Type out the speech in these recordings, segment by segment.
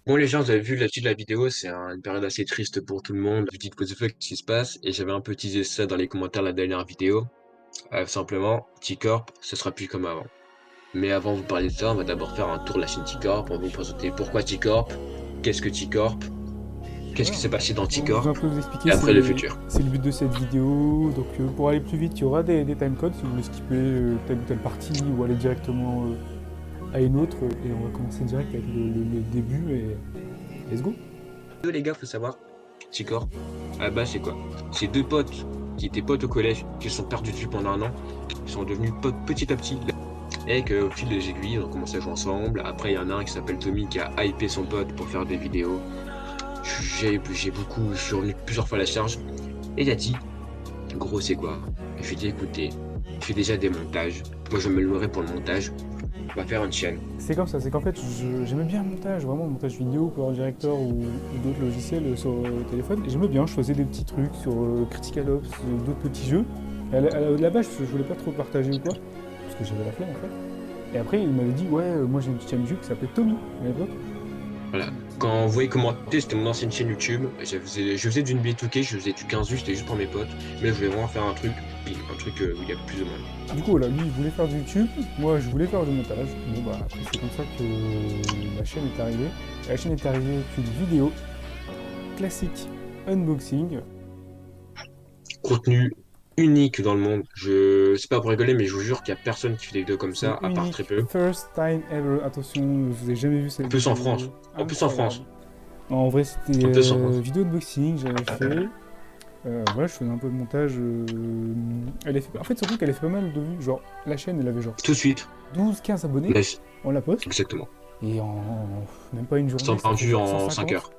Bon, les gens, vous avez vu la suite de la vidéo, c'est une période assez triste pour tout le monde. Vous dites, what the fuck, qu'est-ce qui se passe? Et j'avais un peu teasé ça dans les commentaires de la dernière vidéo. Simplement, T-Corp, ce sera plus comme avant. Mais avant de vous parler de ça, on va d'abord faire un tour de la chaîne T-Corp. On va vous présenter pourquoi T-Corp, qu'est-ce que T-Corp, qu'est-ce Ouais, qui s'est passé dans on vous T-Corp, un peu vous expliquer, et après le futur. c'est le but de cette vidéo. Donc pour aller plus vite, il y aura des timecodes si vous voulez skipper telle ou telle partie ou aller directement à une autre. Et on va commencer direct avec le début et let's go. Les gars, faut savoir, T-Corp, à la base, c'est quoi? C'est deux potes qui étaient potes au collège, qui se sont perdus de vue pendant un an, qui sont devenus potes petit à petit. Et qu'au fil des aiguilles, on commence à jouer ensemble. Après, il y en a un qui s'appelle Tommy qui a hypé son pote pour faire des vidéos. Je suis revenu plusieurs fois à la charge. Et il a dit, gros, c'est quoi? Je lui ai dit, écoutez, je fais déjà des montages. Moi, je me louerai pour le montage. On va faire une chaîne. C'est comme ça, c'est qu'en fait j'aimais bien le montage, vraiment le montage vidéo, Power Director ou d'autres logiciels sur le téléphone. Et j'aimais bien, je faisais des petits trucs sur Critical Ops, d'autres petits jeux. Et à la base, je voulais pas trop partager ou quoi, parce que j'avais la flemme en fait. Et après, il m'avait dit, ouais, moi j'ai une petite chaîne YouTube qui s'appelait Tommy à l'époque. Voilà. Quand vous voyez commenter, c'était mon ancienne chaîne YouTube. Je faisais d'une B2K, je faisais du 15 vues, c'était juste pour mes potes. Mais je voulais vraiment faire un truc big, un truc où il y a plus de monde. Du coup, voilà, lui il voulait faire du YouTube, moi je voulais faire du montage. Bon, bah après, c'est comme ça que la chaîne est arrivée. Et la chaîne est arrivée avec une vidéo classique unboxing. Contenu unique dans le monde. C'est pas pour rigoler, mais je vous jure qu'il y a personne qui fait des vidéos comme C'est ça, à part très unique, peu. first time ever. Attention, je vous ai jamais vu En cette plus en France. vidéo. En plus en Incroyable. France. Non, en vrai, c'était En plus en France. vidéo unboxing, j'avais fait. Voilà, je faisais un peu de montage. Elle a fait... En fait, surtout qu'elle a fait pas mal de vues. Genre, la chaîne, elle avait genre Tout de suite. 12-15 abonnés. Laisse. On la poste. Exactement. Et en même pas une C'est journée, ça fait vendu genre en 5 150. heures.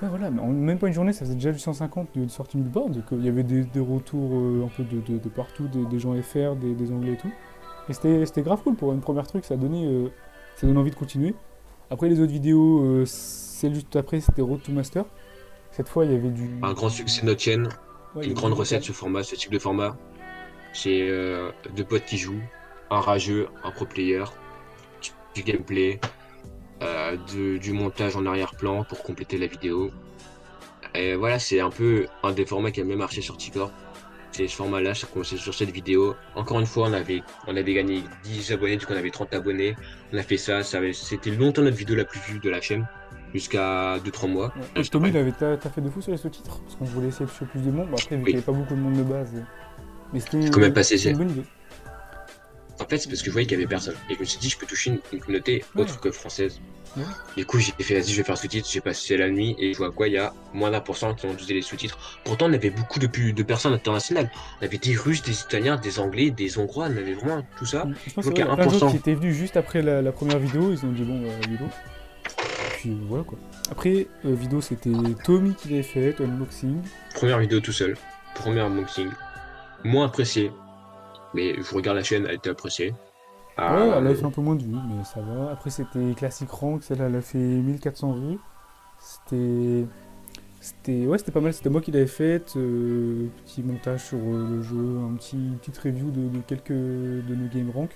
Ouais, voilà, mais en même pas une journée, ça faisait déjà du 150 de sorties nulle part. Donc, il y avait des retours un peu de partout, des gens FR, des Anglais et tout. Et c'était grave cool pour une première truc, ça donne envie de continuer. Après les autres vidéos, celle juste après c'était Road to Master. Cette fois il y avait Un grand succès de notre chaîne. ouais, il y Une avait du grande recette, montage. ce format, ce type de format. C'est deux potes qui jouent. Un rageux, un pro player. Du gameplay. Du montage en arrière-plan pour compléter la vidéo. Et voilà, c'est un peu un des formats qui a mieux marché sur TikTok. C'est ce format-là, c'est sur cette vidéo. Encore une fois, on avait gagné 10 abonnés, du coup on avait 30 abonnés. On a fait ça, c'était longtemps notre vidéo la plus vue de la chaîne, jusqu'à 2-3 mois, Ouais. Et juste Tommy il après. avait fait de fou sur les sous-titres, parce qu'on voulait essayer de toucher plus de monde. Bon, après vu qu'il n'y Oui, avait pas beaucoup de monde de base. Mais j'ai quand même passé. c'était une bonne idée. En fait, c'est parce que je voyais qu'il y avait personne. Et je me suis dit, je peux toucher une communauté Ouais, autre que française. ouais. Du coup, j'ai fait, vas-y, je vais faire sous-titres. J'ai passé la nuit et je vois quoi, il y a moins d'1% qui ont utilisé les sous-titres. Pourtant, on avait beaucoup de personnes internationales. On avait des Russes, des Italiens, des Anglais, des Hongrois, on avait vraiment tout ça. Je pense Donc, qu'il il y y a a plein de gens qui 1%. étaient venus juste après la première vidéo, ils ont dit bon, vidéo. Et puis voilà quoi. Après, vidéo c'était Tommy qui l'avait fait, unboxing. Première vidéo tout seul. Premier unboxing. Moins apprécié. Mais je regarde la chaîne, elle était appréciée. Ouais, elle avait Euh, fait un peu moins de vues, mais ça va. Après, c'était Classic Rank, celle-là, elle a fait 1400 vues. C'était. Ouais, c'était pas mal, c'était moi qui l'avais faite. Petit montage sur le jeu, petite review de quelques de nos game rank.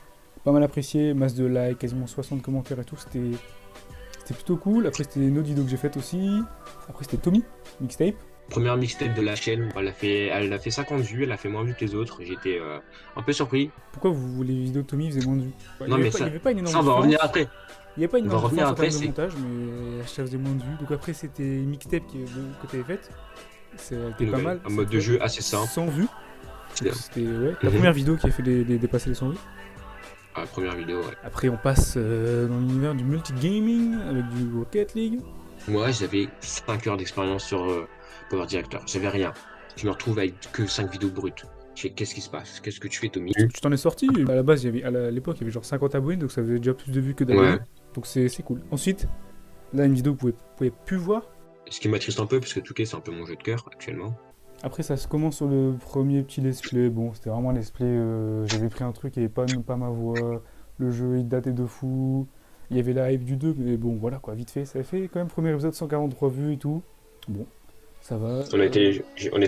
Pas mal apprécié, masse de likes, quasiment 60 commentaires et tout, c'était plutôt cool. Après, c'était une autre vidéo que j'ai faite aussi. Après, c'était Tommy, mixtape. Première mixtape de la chaîne. Elle a fait 50 vues, elle a fait moins vues que les autres. J'étais un peu surpris. Pourquoi les vidéos de Tommy faisaient moins de vues? Ouais, Non, mais il y ça, avait pas une énorme ça on va revenir différence. après. Il n'y a pas une On va énorme revenir différence en après, termes de c'est montage, mais ça faisait moins de vues. Donc après, c'était mixtape que tu avais faite. C'était pas nouvelle. mal Un mode cette de fois. jeu assez simple. 100 vues. C'est Donc bien. c'était ouais, la Mhm. première vidéo qui a fait dépasser les 100 vues. Ah, première vidéo, ouais. Après, on passe dans l'univers du multigaming avec du Rocket League. Moi, j'avais 5 heures d'expérience sur Power Director. J'avais rien. Je me retrouve avec que 5 vidéos brutes. Je fais, qu'est-ce qui se passe? Qu'est-ce que tu fais, Tommy? Tu t'en es sorti. À la base, à l'époque, il y avait genre 50 abonnés, donc ça faisait déjà plus de vues que d'abonnés. Ouais. Donc c'est cool. Ensuite, là, une vidéo que vous pouvez plus voir. Ce qui m'attriste un peu, parce que Touquet, c'est un peu mon jeu de cœur actuellement. Après, ça se commence sur le premier petit let's play. Bon, c'était vraiment un let's play. J'avais pris un truc et pas ma voix. Le jeu, il datait de fou. Il y avait la hype du 2, mais bon, voilà quoi, vite fait. Ça a fait quand même premier épisode 143 vues et tout. Bon, ça va. On était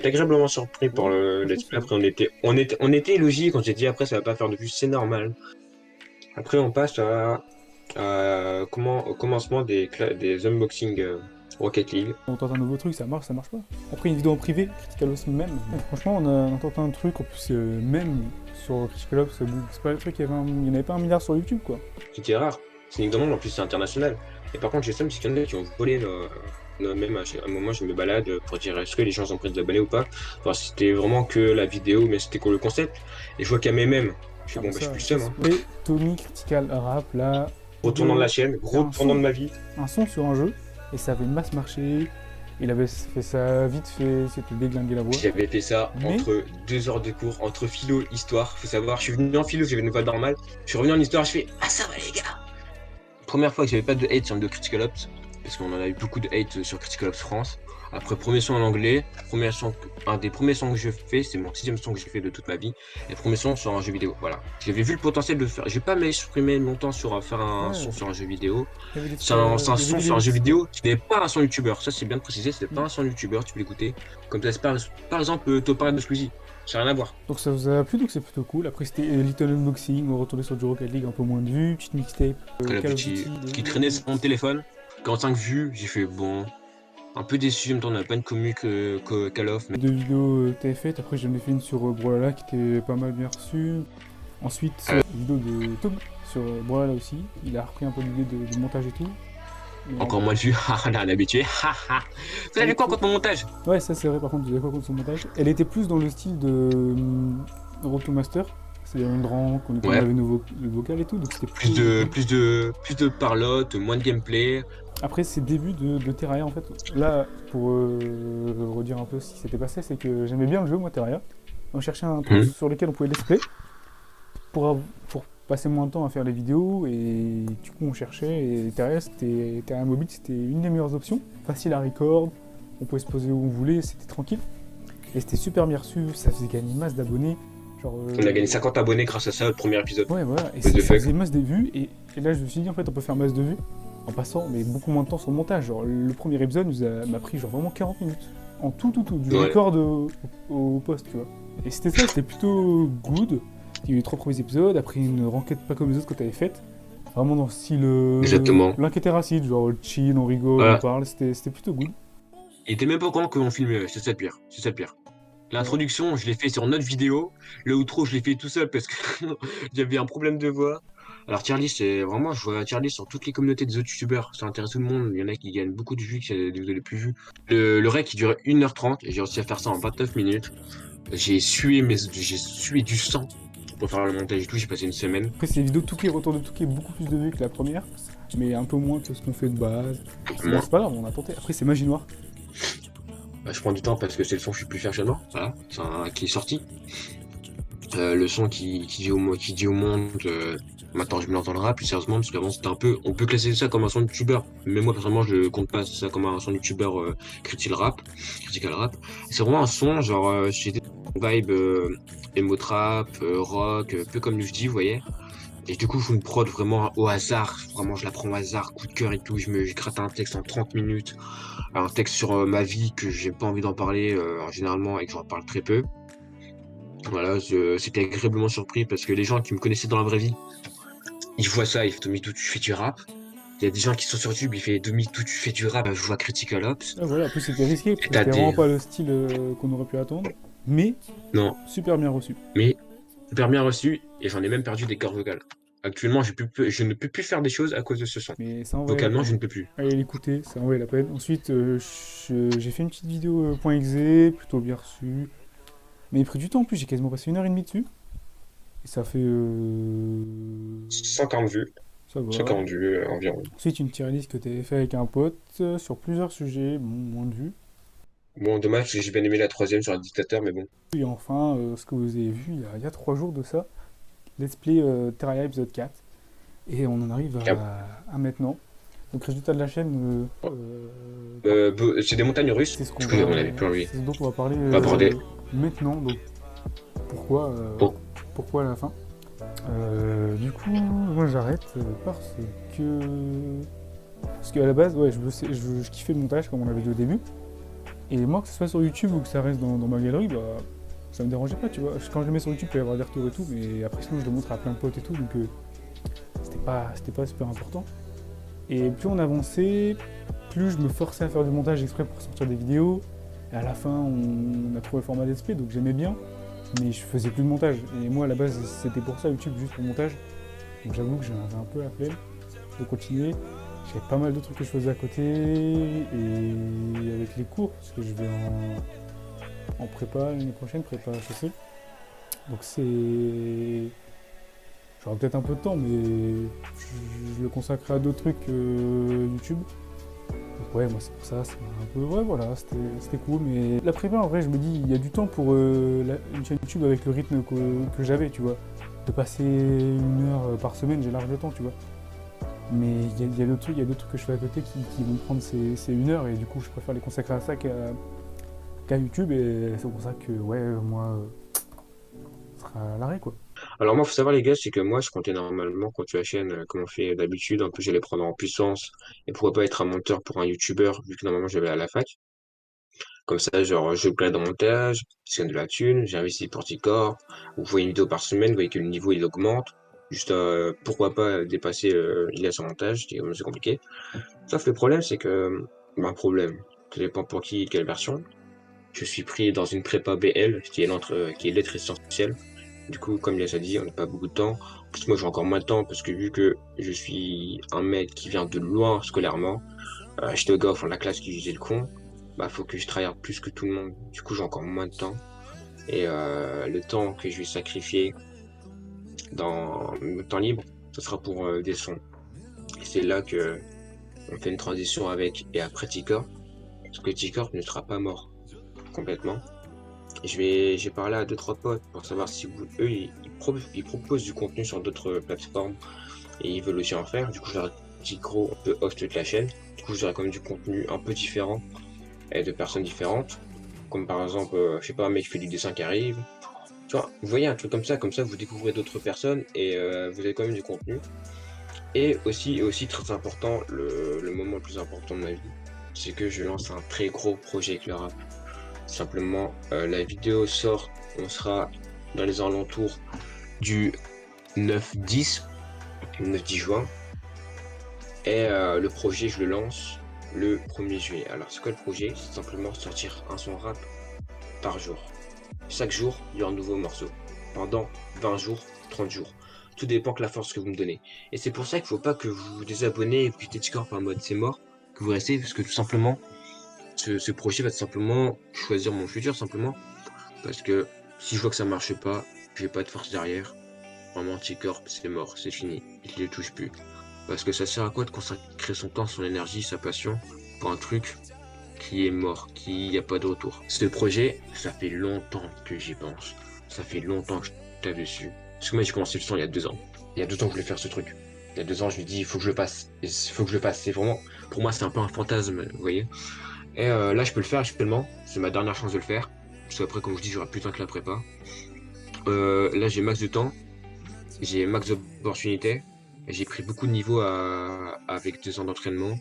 agréablement surpris Ouais, pour le franchement, let's ça play. va. Après, on était logique. On s'est dit, après, ça va pas faire de vues, c'est normal. Après, on passe à. Au commencement des unboxings Rocket League. On tente un nouveau truc, ça marche pas. Après, une vidéo en privé, Critical Ops même. Franchement, on a tenté un truc, en plus, même sur Critical Ops, c'est pas le truc, il y en avait pas un milliard sur YouTube, quoi. C'était rare. C'est une demande, en plus c'est international. Et par contre, j'ai ça, c'est qu'il y en a qui ont volé même à un moment, je me balade pour dire est-ce que les gens ont pris de l'abonné ou pas. Enfin, c'était vraiment que la vidéo, mais c'était que le concept. Et je vois qu'il y a mes mêmes. Je suis Ah, bon, mais bah, je suis ça, plus le ça seum. Hein. et Tommy Critical Rap, là, Retournant de la chaîne, c'est gros tournant de ma vie. un son sur un jeu, et ça avait une masse marché. Il avait fait ça vite fait, c'était déglinguer la voix. J'avais fait ça Mais entre 2 heures de cours, entre philo, histoire. Faut savoir, je suis venu en philo, j'avais une voix normale. Je suis revenu en histoire, je fais ah ça va les gars. Première fois que j'avais pas de hate sur le Critical Ops, parce qu'on en a eu beaucoup de hate sur Critical Ops France. Après, premier son en anglais, un des premiers sons que je fais, c'est mon 6e son que j'ai fait de toute ma vie, et premier son sur un jeu vidéo. Voilà. J'avais vu le potentiel de le faire. Je vais pas m'exprimer longtemps sur faire un ouais, son sur un jeu vidéo. il y avait des C'est trucs, un, il y son avait des sur un jeu limites, quoi. vidéo qui n'est pas un son youtubeur. Ça, c'est bien de préciser, c'est pas un son youtubeur, tu peux l'écouter. Comme ça, c'est par exemple, Topin de Squeezie. Ça n'a rien à voir. Donc ça vous a plu, donc c'est plutôt cool. Après c'était Little Unboxing, on retournait sur du Rocket League, un peu moins de vues, petite mixtape, Call of Duty qui traînait sur mon téléphone. 45 vues, j'ai fait bon. Un peu déçu, en même temps, on n'a pas une commu que Call of, mais deux vidéos que t'avais faites. Après j'en ai fait une sur Brawlhalla qui était pas mal bien reçue. Ensuite une vidéo de Tom sur Brawlhalla aussi. Il a repris un peu l'idée de montage et tout. Mais encore moins de vues. On a un habitué. Vous avez quoi contre mon montage? ouais, ça c'est vrai, par contre, j'avais quoi contre son montage. Elle était plus dans le style de Road to Master. C'est-à-dire une rank, on Ouais. avait le vocal et tout, donc c'était Plus plutôt de, cool. plus de parlotte, moins de gameplay. Après, ces débuts de Terraria, en fait, là, pour redire un peu ce qui s'était passé, c'est que j'aimais bien le jeu, moi, Terraria. On cherchait un truc Hmm. sur lequel on pouvait let's play pour passer moins de temps à faire les vidéos, et du coup, on cherchait, et Terraria Mobile, c'était une des meilleures options. Facile à record, on pouvait se poser où on voulait, c'était tranquille. Et c'était super bien reçu, ça faisait gagner une masse d'abonnés. Genre, On a gagné 50 abonnés grâce à ça, le premier épisode. ouais, voilà, et What the ça fuck. faisait masse de vues, et là, je me suis dit, en fait, on peut faire masse de vues en passant mais beaucoup moins de temps sur le montage. Genre, le premier épisode m'a pris genre vraiment 40 minutes. En tout, du Ouais. record au poste, tu vois. Et c'était ça, c'était plutôt good. Il y a eu les 3 premiers épisodes, après une renquête pas comme les autres que t'avais faites. Vraiment dans le style. Exactement. L'enquête est racide, genre chill, on rigole, Voilà. on parle, c'était plutôt good. Il était même pas au courant qu'on filmait, c'est ça le pire. C'est ça le pire. L'introduction, je l'ai fait sur notre vidéo. Le outro, je l'ai fait tout seul parce que j'avais un problème de voix. Alors Charlie, c'est vraiment, je vois Charlie sur toutes les communautés des autres youtubeurs. Ça intéresse tout le monde. Il y en a qui gagnent beaucoup de vues, qui sont des vidéos les plus vues. Le rec, il durait 1h30 et j'ai réussi à faire ça en 29 minutes. J'ai sué du sang pour faire le montage et tout. J'ai passé une semaine. Après, c'est des vidéos Touquet, retour de Touquet, beaucoup plus de vues que la première, mais un peu moins que ce qu'on fait de base. Moi, C'est pas grave, on a tenté. Après, c'est Magie Noire. bah, je prends du temps parce que c'est le son que je suis plus fier chez moi. Voilà, c'est qui est sorti. Le son qui dit au monde. Maintenant, je me l'entendrai plus sérieusement parce qu'avant c'était un peu. On peut classer ça comme un son de youtubeur, mais moi personnellement, je compte pas ça comme un son de youtubeur critical rap. C'est vraiment un son genre j'ai des vibes emo trap, rock, un peu comme je dis, vous voyez. Et du coup, je fais une prod vraiment au hasard. Vraiment, je la prends au hasard, coup de cœur et tout. Je gratte un texte en 30 minutes. Un texte sur ma vie que j'ai pas envie d'en parler généralement et que j'en parle très peu. Voilà, c'était agréablement surpris parce que les gens qui me connaissaient dans la vraie vie, ils voient ça, ils font Tommy, tu fais du rap. Il y a des gens qui sont sur YouTube, ils font Tommy, tu fais du rap, je vois Critical Ops. Ah, voilà, en plus c'était risqué, parce Et que t'as c'était vraiment des. pas le style qu'on aurait pu attendre, mais Non, super bien reçu. mais super bien reçu et j'en ai même perdu des cordes vocales. Actuellement, je ne peux plus faire des choses à cause de ce son. Mais ça en valait la Vocalement, peine. je ne peux plus. Allez l'écouter, ça en valait la peine. Ensuite, j'ai fait une petite vidéo .exe, plutôt bien reçue. Mais il a pris du temps en plus, j'ai quasiment passé 1h30 dessus. Et ça fait. 140 vues, Ça va. 140 vues environ. Ensuite, une tier list que tu avais fait avec un pote sur plusieurs sujets, bon, moins de vues. Bon, dommage, j'ai bien aimé la troisième sur un dictateur, mais bon. Et enfin, ce que vous avez vu il y a 3 jours de ça, Let's Play Terraria épisode 4. Et on en arrive à maintenant. Donc, résultat de la chaîne, C'est des montagnes russes. c'est ce qu'on Excusez-moi, va, on avait plus envie. c'est ce dont on va parler On va aborder. maintenant. Donc, pourquoi, Bon. pourquoi à la fin Du coup, moi j'arrête parce qu'à la base, ouais, je kiffais le montage comme on l'avait dit au début. Et moi, que ce soit sur YouTube ou que ça reste dans ma galerie, bah, ça me dérangeait pas, tu vois. Quand je le mets sur YouTube, il peut y avoir des retours et tout, mais après sinon je le montre à plein de potes et tout, donc c'était c'était pas super important. Et plus on avançait, plus je me forçais à faire du montage exprès pour sortir des vidéos. Et à la fin, on a trouvé le format d'esprit, donc j'aimais bien, mais je faisais plus de montage. Et moi, à la base, c'était pour ça YouTube, juste pour le montage. Donc j'avoue que j'en avais un peu la flemme de continuer. J'avais pas mal de trucs que je faisais à côté, et avec les cours, parce que je vais en prépa l'année prochaine, prépa HEC. Donc j'aurai peut-être un peu de temps, mais je le consacrerai à d'autres trucs que YouTube. Donc ouais, moi c'est pour ça, c'est un peu... Ouais, voilà, c'était cool, mais la prépa, en vrai, je me dis, il y a du temps pour une chaîne YouTube avec le rythme que j'avais, tu vois. De passer 1 heure par semaine, j'ai large le temps, tu vois. Mais il y a d'autres trucs que je fais à côté qui vont prendre ces 1 heure, et du coup, je préfère les consacrer à ça qu'à YouTube, et c'est pour ça que, ouais, moi, ce sera à l'arrêt, quoi. Alors moi, faut savoir les gars, c'est que moi, je comptais normalement continuer la chaîne comme on fait d'habitude. Un peu, j'allais prendre en puissance et pourquoi pas être un monteur pour un YouTuber, vu que normalement j'avais à la fac. Comme ça, genre, je plais dans le montage, je gagne de la thune, j'ai investi pour Ticor. Vous voyez une vidéo par semaine, vous voyez que le niveau il augmente. Juste, pourquoi pas dépasser l'IA sur montage, c'est compliqué. Sauf le problème, c'est que, bah, problème, ça dépend pour qui, quelle version. Je suis pris dans une prépa BL, qui est lettres essentielles. Du coup, comme il a déjà dit, on n'a pas beaucoup de temps. En plus, moi, j'ai encore moins de temps parce que vu que je suis un mec qui vient de loin scolairement, j'étais au gars au fond de la classe qui faisait le con, bah, faut que je travaille plus que tout le monde. Du coup, j'ai encore moins de temps. Et le temps que je vais sacrifier dans le temps libre, ce sera pour des sons. Et c'est là que on fait une transition avec et après Ticor, parce que Ticor ne sera pas mort complètement. J'ai parlé à deux, trois potes pour savoir si eux, ils proposent du contenu sur d'autres plateformes et ils veulent aussi en faire. Du coup, je leur ai dit, gros, on peut host toute la chaîne. Du coup, j'aurai quand même du contenu un peu différent et de personnes différentes. Comme par exemple, je sais pas, un mec qui fait du dessin qui arrive. Tu vois, vous voyez un truc comme ça, vous découvrez d'autres personnes et vous avez quand même du contenu. Et aussi très important, le moment le plus important de ma vie, c'est que je lance un très gros projet avec le rap. Simplement, la vidéo sort, on sera dans les alentours du 9-10, 9-10 juin. Et le projet, je le lance le 1er juillet. Alors, c'est quoi le projet? C'est simplement sortir un son rap par jour. Chaque jour, il y aura un nouveau morceau. Pendant 20 jours, 30 jours. Tout dépend de la force que vous me donnez. Et c'est pour ça qu'il ne faut pas que vous vous désabonnez et quittez Discord par mode c'est mort, que vous restez, parce que tout simplement, ce projet va tout simplement choisir mon futur, simplement. Parce que si je vois que ça marche pas, j'ai pas de force derrière, vraiment anticorps, c'est mort, c'est fini, il ne touche plus. Parce que ça sert à quoi de consacrer son temps, son énergie, sa passion pour un truc qui est mort, qui n'y a pas de retour. Ce projet, ça fait longtemps que j'y pense. Ça fait longtemps que je tape dessus. Parce que moi j'ai commencé le son il y a 2 ans. Il y a 2 ans que je voulais faire ce truc. Il y a 2 ans, je me dis il faut que je le passe. Il faut que je le passe. C'est vraiment, pour moi c'est un peu un fantasme, vous voyez. Et là je peux le faire actuellement. C'est ma dernière chance de le faire. Parce qu'après, comme je dis, j'aurai plus de temps que la prépa. Là, j'ai max de temps, j'ai max d'opportunités. J'ai pris beaucoup de niveaux avec 2 ans d'entraînement.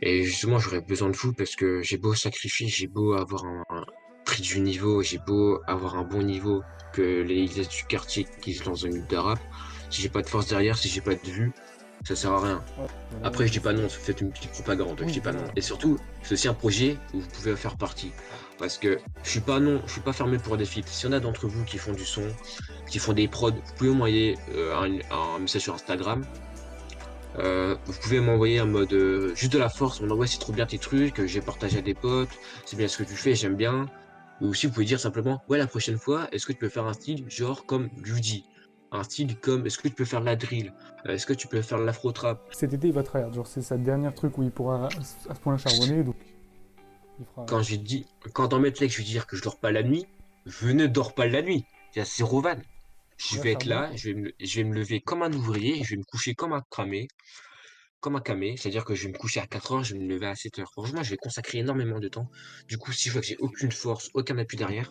Et justement, j'aurais besoin de vous parce que j'ai beau sacrifier, j'ai beau avoir un prix du niveau, j'ai beau avoir un bon niveau que les licences du quartier qui se lancent dans une de rap. Si j'ai pas de force derrière, si j'ai pas de vue, ça sert à rien. Ouais, voilà, Après, je dis pas non, faites une petite propagande, je oui, dis pas non. voilà. Et surtout, c'est aussi un projet où vous pouvez faire partie. Parce que je suis pas fermé pour des feats. S'il y en a d'entre vous qui font du son, qui font des prods, vous pouvez m'envoyer un message sur Instagram. Vous pouvez m'envoyer en mode juste de la force, on envoie c'est trop bien tes trucs, j'ai partagé à des potes, c'est bien ce que tu fais, j'aime bien. Ou aussi vous pouvez dire simplement, ouais la prochaine fois, est-ce que tu peux faire un style genre comme Ludy? Un style comme, est-ce que tu peux faire de la drill? Est-ce que tu peux faire de l'afro-trap? Cet été, il va tryhard. Genre, c'est sa dernière truc où il pourra à ce point-là charbonner, donc il fera. Quand dans mes textes je vais dire que je dors pas la nuit, je ne dors pas la nuit. C'est zéro van. Il Je va vais être charbonner, là, quoi. je vais me lever comme un ouvrier, je vais me coucher comme un camé, c'est-à-dire que je vais me coucher à 4 heures, je vais me lever à 7 heures. Franchement, je vais consacrer énormément de temps. Du coup, si je vois que j'ai aucune force, aucun appui derrière,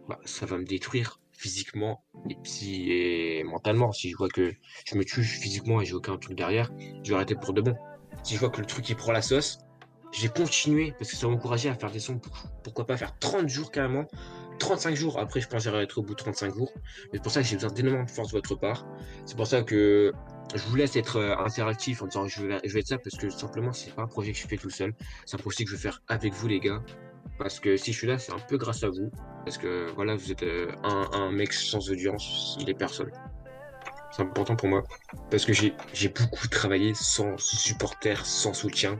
bah, ça va me détruire physiquement et mentalement. Si je vois que je me tue physiquement et j'ai aucun truc derrière, je vais arrêter pour de bon. Si je vois que le truc il prend la sauce, je vais continuer parce que ça va m'encourager à faire des sons. Pourquoi pas faire 30 jours carrément, 35 jours. Après, je pense que j'arrêterai au bout de 35 jours. Mais c'est pour ça que j'ai besoin d'énormément de force de votre part. C'est pour ça que je vous laisse être interactif en disant je vais être ça parce que simplement, c'est pas un projet que je fais tout seul. C'est un projet que je veux faire avec vous, les gars. Parce que si je suis là, c'est un peu grâce à vous. Parce que voilà, vous êtes un mec sans audience, il est personne. C'est important pour moi. Parce que j'ai beaucoup travaillé sans supporters, sans soutien,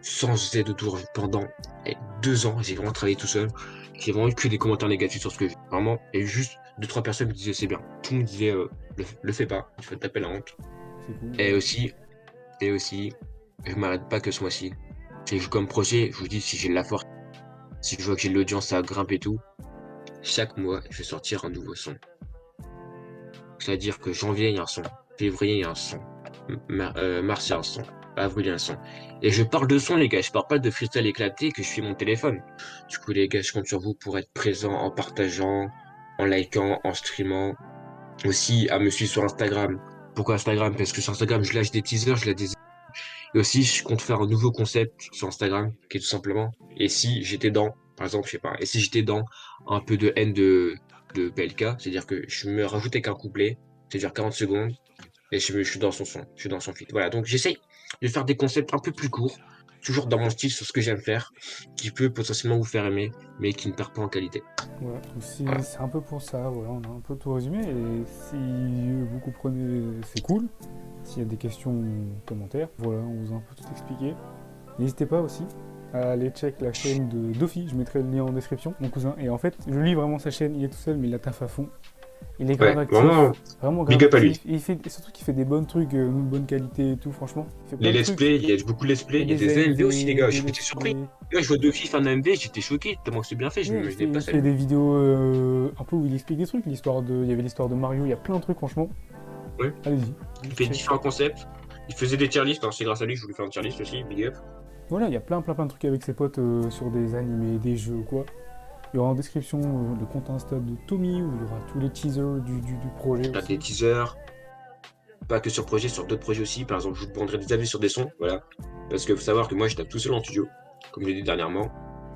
sans aide autour pendant 2 ans. J'ai vraiment travaillé tout seul. J'ai vraiment eu que des commentaires négatifs sur ce que j'ai. Vraiment, et juste deux, trois personnes me disaient c'est bien. Tout le monde disait le fais pas, tu vas te taper la honte. C'est cool. Et aussi, et aussi, je m'arrête pas que ce mois-ci. C'est que comme projet, je vous dis, si j'ai de la force, si je vois que j'ai de l'audience, ça grimpe et tout, chaque mois, je vais sortir un nouveau son. C'est-à-dire que janvier, il y a un son. Février, il y a un son. Mars, il y a un son. Avril, il y a un son. Et je parle de son, les gars. Je parle pas de freestyle éclaté que je suis mon téléphone. Du coup, les gars, je compte sur vous pour être présent en partageant, en likant, en streamant. Aussi, à me suivre sur Instagram. Pourquoi Instagram? Parce que sur Instagram, je lâche des teasers, je lâche des... Et aussi, je compte faire un nouveau concept sur Instagram, qui est tout simplement, et si j'étais dans, par exemple, je sais pas, et si j'étais dans un peu de haine de PLK, c'est-à-dire que je me rajoutais qu'un couplet, c'est-à-dire 40 secondes, et je suis dans son son, je suis dans son feat. Voilà, donc j'essaye de faire des concepts un peu plus courts, toujours dans mon style, sur ce que j'aime faire, qui peut potentiellement vous faire aimer, mais qui ne perd pas en qualité. Voilà, donc Voilà. c'est un peu pour ça, voilà, on a un peu tout résumé, et si vous comprenez, c'est cool. S'il y a des questions ou commentaires, voilà, on vous a un peu tout expliqué. N'hésitez pas aussi à aller check la chaîne de Dofi, je mettrai le lien en description, mon cousin. Et en fait, je lis vraiment sa chaîne, il est tout seul, mais il a taf à fond. Il est grave Ouais, actif, vraiment grave big up à lui. actif. Et il fait, et surtout qu'il fait des bons trucs, de bonne qualité et tout, franchement. Il fait plein Les de let's trucs. play, il y a beaucoup de let's play, Il il y a y a des des AMV aussi, les AMV, gars, des j'étais let's surpris. play. Là, je vois deux filles faire un AMV, j'étais choqué, tellement que c'est bien fait, Ouais, je n'ai pas il fait salué. des vidéos un peu où il explique des trucs. Il y avait l'histoire de Mario, il y a plein de trucs, franchement. Ouais. Allez-y, Il juste fait check. différents concepts. Il faisait des tier lists, hein. C'est grâce à lui que je voulais faire un tier list aussi, big up. Voilà, il y a plein de trucs avec ses potes sur des animés, des jeux ou quoi. Il y aura en description le compte Insta de Tommy où il y aura tous les teasers du projet T'as des aussi. teasers, pas que sur projet, sur d'autres projets aussi. Par exemple, je vous prendrai des avis sur des sons, voilà. Parce que faut savoir que moi, je tape tout seul en studio, comme je l'ai dit dernièrement.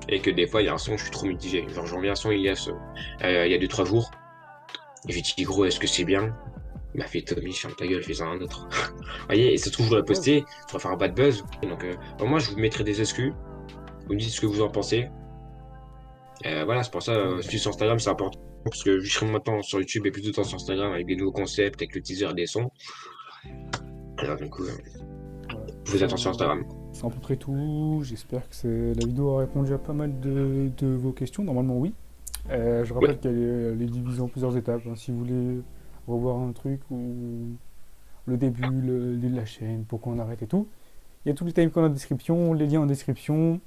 Et que des fois, il y a un son, je suis trop mitigé. Genre, j'en viens un son il y a 2, 3 jours. Et j'ai dit, gros, est-ce que c'est bien? Il m'a fait Tommy, ferme ta gueule, fais-en un autre. Vous voyez, et ça se trouve, je l'aurais Ouais, posté, ça va faire un bad buzz. Donc, moi, je vous mettrai des exclus. Vous me dites ce que vous en pensez. Voilà, c'est pour ça, ouais, suivre sur Instagram, c'est important. Parce que je serai maintenant sur YouTube et plus de temps sur Instagram avec des nouveaux concepts, avec le teaser et des sons. Alors, du coup, voilà. faites attention à Instagram. C'est à peu près tout. J'espère que la vidéo a répondu à pas mal de vos questions. Normalement, oui. Je Ouais, rappelle qu'elle est divisée en plusieurs étapes, hein. Si vous voulez revoir un truc ou le début de la chaîne, pourquoi on arrête et tout, il y a tous les times en description, les liens en description.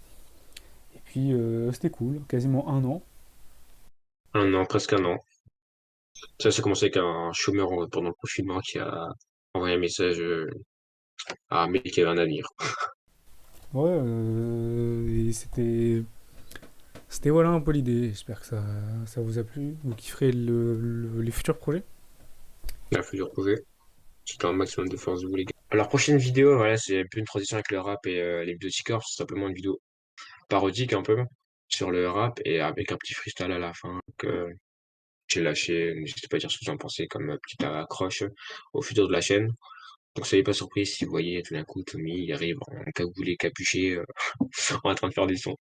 Et puis, c'était cool, quasiment un an. 1 an, presque 1 an. Ça a commencé avec un chômeur pendant le confinement qui a envoyé un message à un mec qui avait un navire. Ouais, et c'était voilà un peu l'idée. J'espère que ça vous a plu. Vous kifferez les futurs projets. Il a fallu retrouver. C'était un maximum de force de vous, les gars. Alors, prochaine vidéo, voilà, c'est un peu une transition avec le rap et les vidéos de Seeker. C'est simplement une vidéo parodique un peu sur le rap et avec un petit freestyle à la fin que j'ai lâché. N'hésitez pas à dire ce que vous en pensez comme petite accroche au futur de la chaîne. Donc soyez pas surpris si vous voyez tout d'un coup Tommy il arrive en cagoulé capuché en train de faire du son.